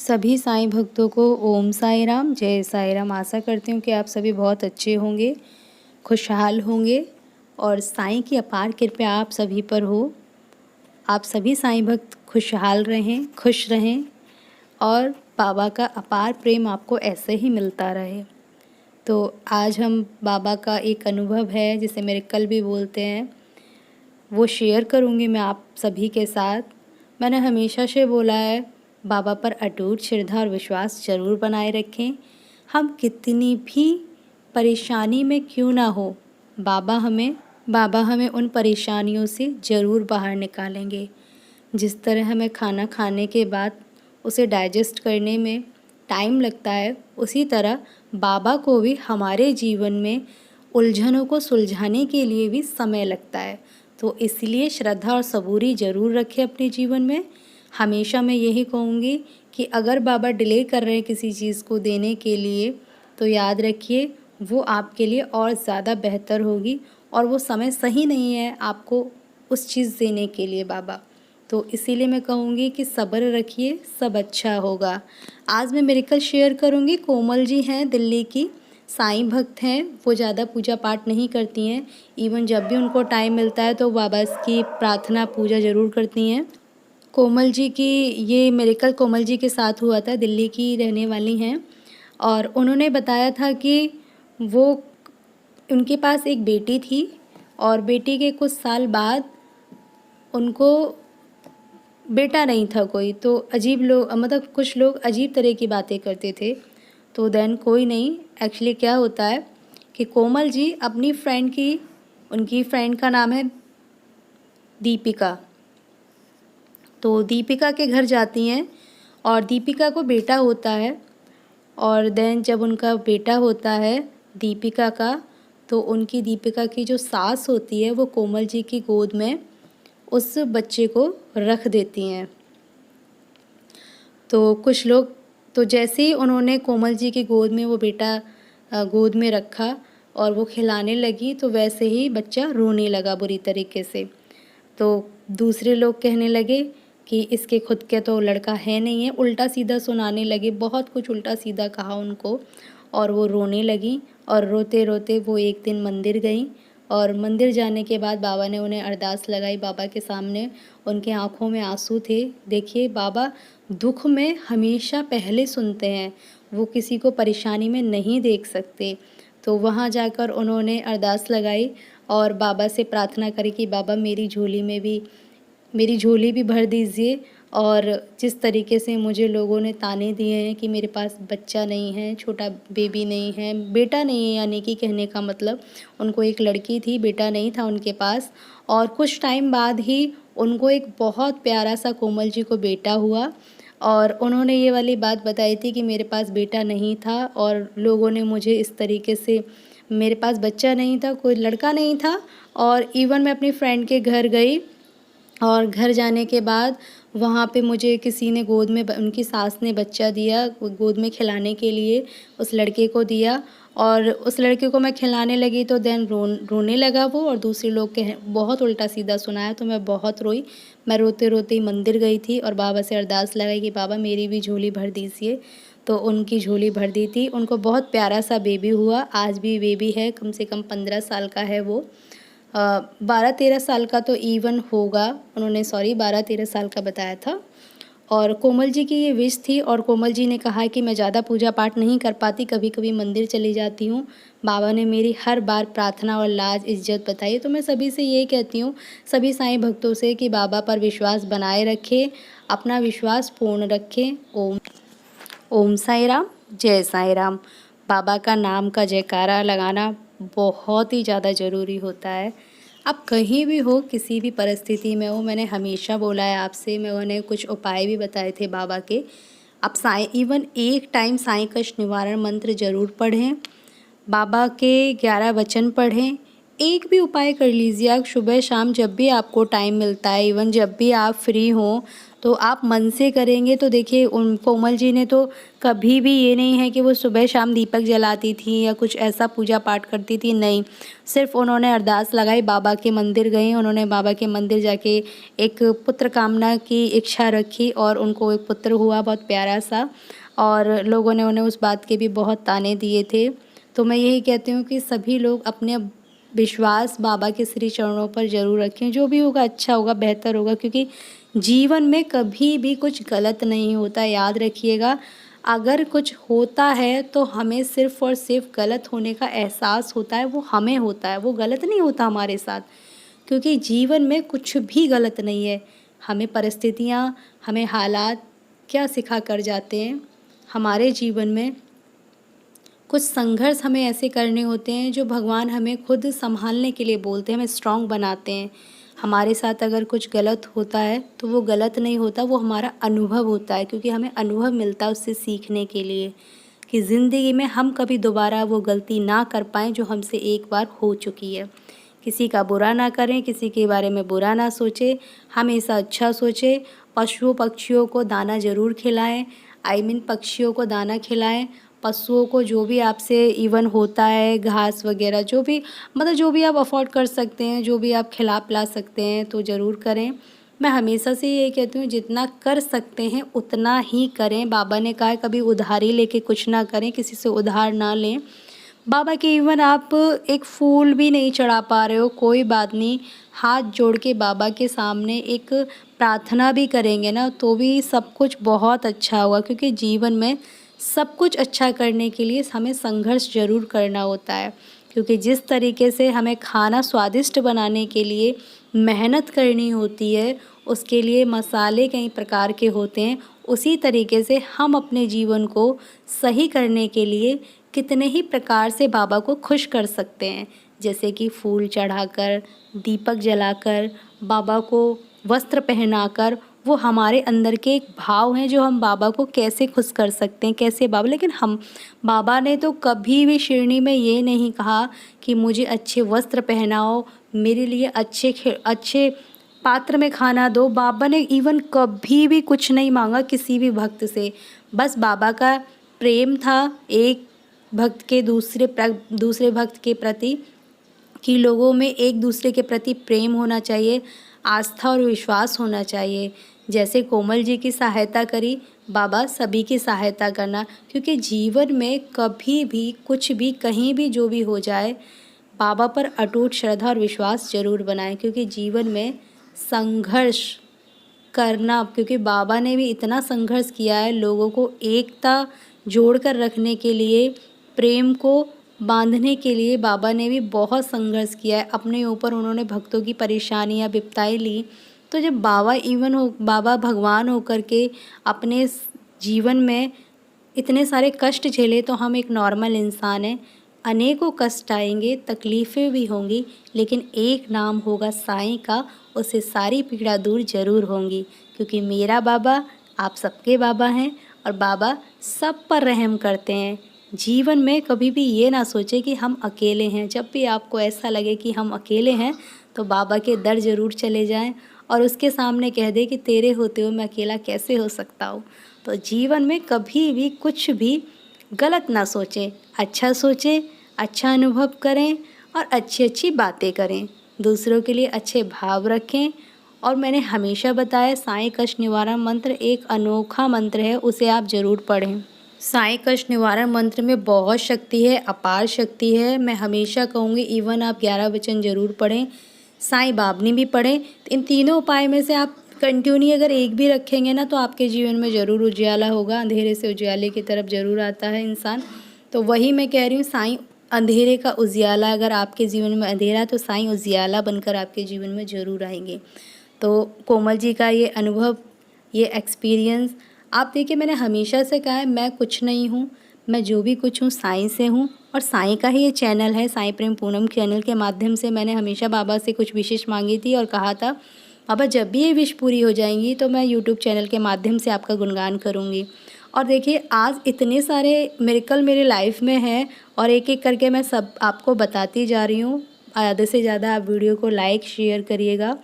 सभी साईं भक्तों को ओम साई राम, जय साई राम। आशा करती हूँ कि आप सभी बहुत अच्छे होंगे, खुशहाल होंगे और साईं की अपार कृपा आप सभी पर हो। आप सभी साईं भक्त खुशहाल रहें, खुश रहें और बाबा का अपार प्रेम आपको ऐसे ही मिलता रहे। तो आज हम बाबा का एक अनुभव है जिसे मेरे कल भी बोलते हैं, वो शेयर करूँगी मैं आप सभी के साथ। मैंने हमेशा से बोला है, बाबा पर अटूट श्रद्धा और विश्वास ज़रूर बनाए रखें। हम कितनी भी परेशानी में क्यों ना हो, बाबा हमें उन परेशानियों से ज़रूर बाहर निकालेंगे। जिस तरह हमें खाना खाने के बाद उसे डाइजेस्ट करने में टाइम लगता है, उसी तरह बाबा को भी हमारे जीवन में उलझनों को सुलझाने के लिए भी समय लगता है। तो इसलिए श्रद्धा और सबूरी ज़रूर रखें अपने जीवन में। हमेशा मैं यही कहूँगी कि अगर बाबा डिले कर रहे हैं किसी चीज़ को देने के लिए, तो याद रखिए वो आपके लिए और ज़्यादा बेहतर होगी और वो समय सही नहीं है आपको उस चीज़ देने के लिए बाबा। तो इसीलिए मैं कहूँगी कि सब्र रखिए, सब अच्छा होगा। आज मैं मिरेकल शेयर करूँगी। कोमल जी हैं दिल्ली की, साईं भक्त हैं। वो ज़्यादा पूजा पाठ नहीं करती हैं, इवन जब भी उनको टाइम मिलता है तो बाबा की प्रार्थना पूजा ज़रूर करती हैं। कोमल जी की ये मिरेकल कोमल जी के साथ हुआ था। दिल्ली की रहने वाली हैं और उन्होंने बताया था कि वो उनके पास एक बेटी थी और बेटी के कुछ साल बाद उनको बेटा नहीं था कोई। तो अजीब लोग, मतलब कुछ लोग अजीब तरह की बातें करते थे। तो देन कोई नहीं, एक्चुअली क्या होता है कि कोमल जी अपनी फ्रेंड की, उनकी फ्रेंड का नाम है दीपिका, तो दीपिका के घर जाती हैं और दीपिका को बेटा होता है। और देन जब उनका बेटा होता है दीपिका का, तो उनकी दीपिका की जो सास होती है वो कोमल जी की गोद में उस बच्चे को रख देती हैं। तो कुछ लोग, तो जैसे ही उन्होंने कोमल जी की गोद में वो बेटा गोद में रखा और वो खिलाने लगी, तो वैसे ही बच्चा रोने लगा बुरी तरीके से। तो दूसरे लोग कहने लगे कि इसके खुद के तो लड़का है नहीं है, उल्टा सीधा सुनाने लगे, बहुत कुछ उल्टा सीधा कहा उनको और वो रोने लगी। और रोते रोते वो एक दिन मंदिर गई और मंदिर जाने के बाद बाबा ने उन्हें अरदास लगाई बाबा के सामने। उनके आँखों में आंसू थे। देखिए, बाबा दुख में हमेशा पहले सुनते हैं, वो किसी को परेशानी में नहीं देख सकते। तो वहाँ जाकर उन्होंने अरदास लगाई और बाबा से प्रार्थना करी कि बाबा मेरी झोली भी भर दीजिए। और जिस तरीके से मुझे लोगों ने ताने दिए हैं कि मेरे पास बच्चा नहीं है, छोटा बेबी नहीं है, बेटा नहीं है, यानी कि कहने का मतलब उनको एक लड़की थी, बेटा नहीं था उनके पास। और कुछ टाइम बाद ही उनको एक बहुत प्यारा सा कोमल जी को बेटा हुआ और उन्होंने ये वाली बात बताई थी कि मेरे पास बेटा नहीं था और लोगों ने मुझे इस तरीके से, मेरे पास बच्चा नहीं था, कोई लड़का नहीं था। और इवन मैं अपनी फ्रेंड के घर गई और घर जाने के बाद वहाँ पे मुझे किसी ने गोद में, उनकी सास ने बच्चा दिया, गोद में खिलाने के लिए उस लड़के को दिया। और उस लड़के को मैं खिलाने लगी तो देन रोने लगा वो, और दूसरे लोग बहुत उल्टा सीधा सुनाया तो मैं बहुत रोई। मैं रोते रोते ही मंदिर गई थी और बाबा से अरदास लगाई कि बाबा मेरी भी झोली भर दीजिए। तो उनकी झोली भर दी थी। उनको बहुत प्यारा सा बेबी हुआ, आज भी बेबी है, कम से कम 15 साल का है वो। 12-13 साल का तो इवन होगा, उन्होंने 12-13 साल का बताया था। और कोमल जी की ये विश थी और कोमल जी ने कहा कि मैं ज़्यादा पूजा पाठ नहीं कर पाती, कभी कभी मंदिर चली जाती हूँ। बाबा ने मेरी हर बार प्रार्थना और लाज इज्जत बताई। तो मैं सभी से यही कहती हूँ, सभी साईं भक्तों से, कि बाबा पर विश्वास बनाए रखें, अपना विश्वास पूर्ण रखें। ओम साई राम, जय साई राम। बाबा का नाम का जयकारा लगाना बहुत ही ज़्यादा ज़रूरी होता है। आप कहीं भी हो, किसी भी परिस्थिति में हो, मैंने हमेशा बोला है आपसे, मैंने कुछ उपाय भी बताए थे बाबा के। आप इवन एक टाइम साईं कष्ट निवारण मंत्र ज़रूर पढ़ें, बाबा के 11 वचन पढ़ें। एक भी उपाय कर लीजिए आप, सुबह शाम जब भी आपको टाइम मिलता है, इवन जब भी आप फ्री हों तो आप मन से करेंगे तो देखिए उन कोमल जी ने तो कभी भी ये नहीं है कि वो सुबह शाम दीपक जलाती थी या कुछ ऐसा पूजा पाठ करती थी, नहीं। सिर्फ उन्होंने अरदास लगाई, बाबा के मंदिर गई, उन्होंने बाबा के मंदिर जाके एक पुत्र कामना की इच्छा रखी और उनको एक पुत्र हुआ बहुत प्यारा सा, और लोगों ने उन्हें उस बात के भी बहुत ताने दिए थे। तो मैं यही कहती हूँ कि सभी लोग अपने विश्वास बाबा के श्री चरणों पर ज़रूर रखें, जो भी होगा अच्छा होगा, बेहतर होगा, क्योंकि जीवन में कभी भी कुछ गलत नहीं होता। याद रखिएगा, अगर कुछ होता है तो हमें सिर्फ़ और सिर्फ गलत होने का एहसास होता है, वो हमें होता है, वो गलत नहीं होता हमारे साथ। क्योंकि जीवन में कुछ भी गलत नहीं है। हमें परिस्थितियाँ, हमें हालात क्या सिखा कर जाते हैं, हमारे जीवन में कुछ संघर्ष हमें ऐसे करने होते हैं जो भगवान हमें खुद संभालने के लिए बोलते हैं, हमें स्ट्रॉन्ग बनाते हैं। हमारे साथ अगर कुछ गलत होता है तो वो गलत नहीं होता, वो हमारा अनुभव होता है, क्योंकि हमें अनुभव मिलता है उससे सीखने के लिए कि ज़िंदगी में हम कभी दोबारा वो गलती ना कर पाएँ जो हमसे एक बार हो चुकी है। किसी का बुरा ना करें, किसी के बारे में बुरा ना सोचें, हमेशा अच्छा सोचें। पशुओं पक्षियों को दाना ज़रूर खिलाएं, पक्षियों को दाना खिलाएं। पशुओं को जो भी आपसे इवन होता है, घास वगैरह, जो भी मतलब जो भी आप अफोर्ड कर सकते हैं, जो भी आप खिला पिला सकते हैं तो ज़रूर करें। मैं हमेशा से ये कहती हूँ, जितना कर सकते हैं उतना ही करें। बाबा ने कहा है कभी उधारी लेके कुछ ना करें, किसी से उधार ना लें। बाबा के इवन आप एक फूल भी नहीं चढ़ा पा रहे हो, कोई बात नहीं, हाथ जोड़ के बाबा के सामने एक प्रार्थना भी करेंगे ना तो भी सब कुछ बहुत अच्छा होगा। क्योंकि जीवन में सब कुछ अच्छा करने के लिए हमें संघर्ष ज़रूर करना होता है। क्योंकि जिस तरीके से हमें खाना स्वादिष्ट बनाने के लिए मेहनत करनी होती है, उसके लिए मसाले कई प्रकार के होते हैं, उसी तरीके से हम अपने जीवन को सही करने के लिए कितने ही प्रकार से बाबा को खुश कर सकते हैं। जैसे कि फूल चढ़ाकर, दीपक जलाकर, बाबा को वस्त्र पहनाकर, वो हमारे अंदर के एक भाव हैं जो हम बाबा को कैसे खुश कर सकते हैं, कैसे बाबा। लेकिन हम बाबा ने तो कभी भी शिरडी में ये नहीं कहा कि मुझे अच्छे वस्त्र पहनाओ, मेरे लिए अच्छे पात्र में खाना दो। बाबा ने इवन कभी भी कुछ नहीं मांगा किसी भी भक्त से। बस बाबा का प्रेम था एक भक्त के दूसरे भक्त के प्रति, कि लोगों में एक दूसरे के प्रति प्रेम होना चाहिए, आस्था और विश्वास होना चाहिए। जैसे कोमल जी की सहायता करी, बाबा सभी की सहायता करना। क्योंकि जीवन में कभी भी कुछ भी कहीं भी जो भी हो जाए, बाबा पर अटूट श्रद्धा और विश्वास ज़रूर बनाएं। क्योंकि जीवन में संघर्ष करना, क्योंकि बाबा ने भी इतना संघर्ष किया है लोगों को एकता जोड़ कर रखने के लिए, प्रेम को बांधने के लिए बाबा ने भी बहुत संघर्ष किया है। अपने ऊपर उन्होंने भक्तों की परेशानियां विपत्ताएं ली। तो जब बाबा भगवान होकर के अपने जीवन में इतने सारे कष्ट झेले, तो हम एक नॉर्मल इंसान हैं। अनेकों कष्ट आएंगे, तकलीफ़ें भी होंगी, लेकिन एक नाम होगा साईं का, उससे सारी पीड़ा दूर ज़रूर होंगी। क्योंकि मेरा बाबा आप सबके बाबा हैं और बाबा सब पर रहम करते हैं। जीवन में कभी भी ये ना सोचें कि हम अकेले हैं। जब भी आपको ऐसा लगे कि हम अकेले हैं तो बाबा के दर ज़रूर चले जाएं और उसके सामने कह दें कि तेरे होते हुए मैं अकेला कैसे हो सकता हूँ। तो जीवन में कभी भी कुछ भी गलत ना सोचें, अच्छा सोचें, अच्छा अनुभव करें और अच्छी अच्छी बातें करें, दूसरों के लिए अच्छे भाव रखें। और मैंने हमेशा बताया, साईं कष्ट निवारण मंत्र एक अनोखा मंत्र है, उसे आप ज़रूर पढ़ें। साईं कष्ट निवारण मंत्र में बहुत शक्ति है, अपार शक्ति है। मैं हमेशा कहूँगी इवन आप 11 वचन ज़रूर पढ़ें, साईं बाबनी भी पढ़ें। इन तीनों उपाय में से आप कंटिन्यू अगर एक भी रखेंगे ना तो आपके जीवन में ज़रूर उजाला होगा, अंधेरे से उजाले की तरफ ज़रूर आता है इंसान। तो वही मैं कह रही हूँ, साईं अंधेरे का उजियाला, अगर आपके जीवन में अंधेरा है तो साईं उजियाला बनकर आपके जीवन में ज़रूर आएंगे। तो कोमल जी का ये अनुभव, ये एक्सपीरियंस, आप देखिए मैंने हमेशा से कहा है मैं कुछ नहीं हूँ, मैं जो भी कुछ हूँ साईं से हूँ। और साईं का ही ये चैनल है, साईं प्रेम पूनम चैनल के माध्यम से मैंने हमेशा बाबा से कुछ विशेष मांगी थी और कहा था बाबा जब भी ये विश पूरी हो जाएंगी तो मैं यूट्यूब चैनल के माध्यम से आपका गुणगान करूँगी। और देखिए आज इतने सारे मिरेकल मेरे लाइफ में हैं और एक एक करके मैं सब आपको बताती जा रही हूँ। ज़्यादा से ज़्यादा आप वीडियो को लाइक शेयर करिएगा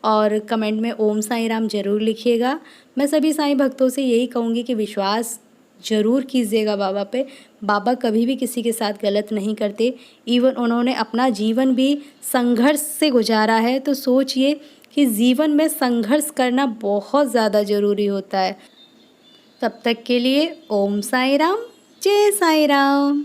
और कमेंट में ओम साईं राम ज़रूर लिखिएगा। मैं सभी साईं भक्तों से यही कहूँगी कि विश्वास ज़रूर कीजिएगा बाबा पे। बाबा कभी भी किसी के साथ गलत नहीं करते। इवन उन्होंने अपना जीवन भी संघर्ष से गुजारा है, तो सोचिए कि जीवन में संघर्ष करना बहुत ज़्यादा ज़रूरी होता है। तब तक के लिए ओम साईं राम, जय साईं राम।